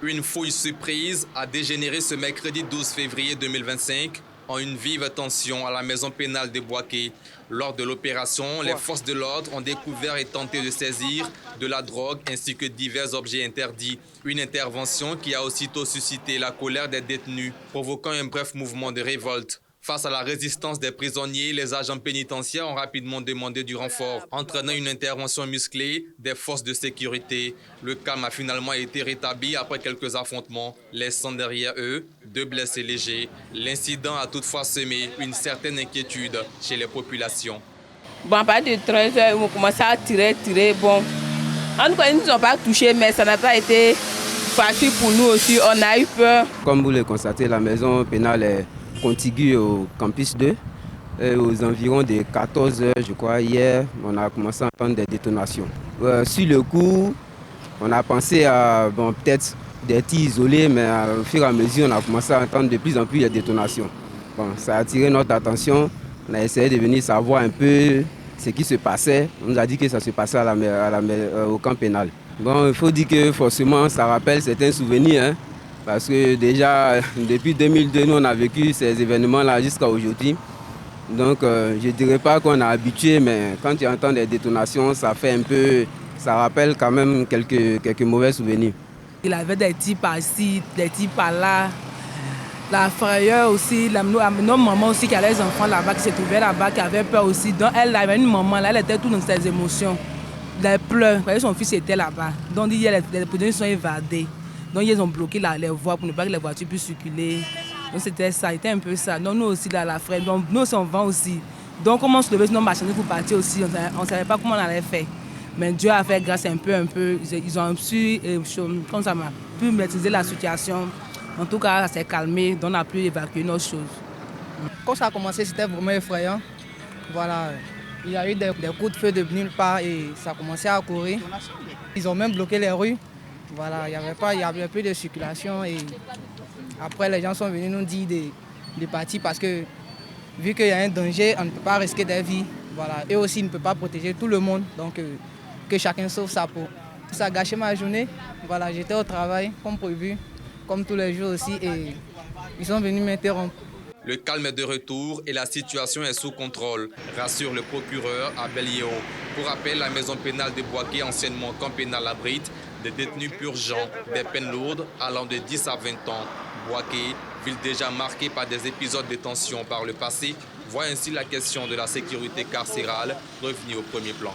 Une fouille surprise a dégénéré ce mercredi 12 février 2025 en une vive tension à la maison pénale de Boaké. Lors de l'opération, les forces de l'ordre ont découvert et tenté de saisir de la drogue ainsi que divers objets interdits. Une intervention qui a aussitôt suscité la colère des détenus, provoquant un bref mouvement de révolte. Face à la résistance des prisonniers, les agents pénitentiaires ont rapidement demandé du renfort, entraînant une intervention musclée des forces de sécurité. Le calme a finalement été rétabli après quelques affrontements, laissant derrière eux 2 blessés légers. L'incident a toutefois semé une certaine inquiétude chez les populations. Bon, à partir de 13 heures, ils ont commencé à tirer. Bon, en tout cas, ils ne nous ont pas touchés, mais ça n'a pas été facile pour nous aussi. On a eu peur. Comme vous le constatez, la maison pénale est contiguë au campus 2. Et aux environs de 14 heures, je crois, hier, on a commencé à entendre des détonations. Sur le coup, on a pensé à peut-être des tirs isolés, mais au fur et à mesure, on a commencé à entendre de plus en plus les détonations. Bon, ça a attiré notre attention. On a essayé de venir savoir un peu ce qui se passait. On nous a dit que ça se passait au camp pénal. Bon, il faut dire que forcément, ça rappelle certains souvenirs. Hein, parce que déjà, depuis 2002, nous, on a vécu ces événements-là jusqu'à aujourd'hui. Donc, je ne dirais pas qu'on est habitué, mais quand tu entends des détonations, ça fait un peu... Ça rappelle quand même quelques mauvais souvenirs. Il avait des tirs par-ci, des tirs par-là. La frayeur aussi, nos mamans aussi qui avaient les enfants là-bas, qui se trouvaient là-bas, qui avaient peur aussi. Donc, elle avait une maman là, elle était toute dans ses émotions. Les pleurs, parce que son fils était là-bas. Donc, les prisonniers sont évadés. Donc, ils ont bloqué les voies pour ne pas que les voitures puissent circuler. Donc, c'était ça, c'était un peu ça. Donc, nous aussi, là, la frère, donc, nous aussi, on vend aussi. Donc, comment on se levait sur nos marchandises pour partir aussi, on ne savait pas comment on allait faire. Mais Dieu a fait grâce un peu. Ils ont pu maîtriser la situation. En tout cas, ça s'est calmé, donc on a pu évacuer nos choses. Quand ça a commencé, c'était vraiment effrayant. Voilà, il y a eu des coups de feu de nulle part et ça a commencé à courir. Ils ont même bloqué les rues. Voilà, il y avait plus de circulation et après les gens sont venus nous dire de partir parce que vu qu'il y a un danger, on ne peut pas risquer des vies. Voilà, eux aussi ne peuvent pas protéger tout le monde, donc que chacun sauve sa peau. Ça a gâché ma journée. Voilà, j'étais au travail comme prévu, comme tous les jours aussi, et ils sont venus m'interrompre. Le calme est de retour et la situation est sous contrôle, rassure le procureur Abel Yeo. Pour rappel, la maison pénale de Boaké, anciennement camp pénal, abrite des détenus purgeant des peines lourdes allant de 10 à 20 ans. Boaké, ville déjà marquée par des épisodes de tension par le passé, voit ainsi la question de la sécurité carcérale revenir au premier plan.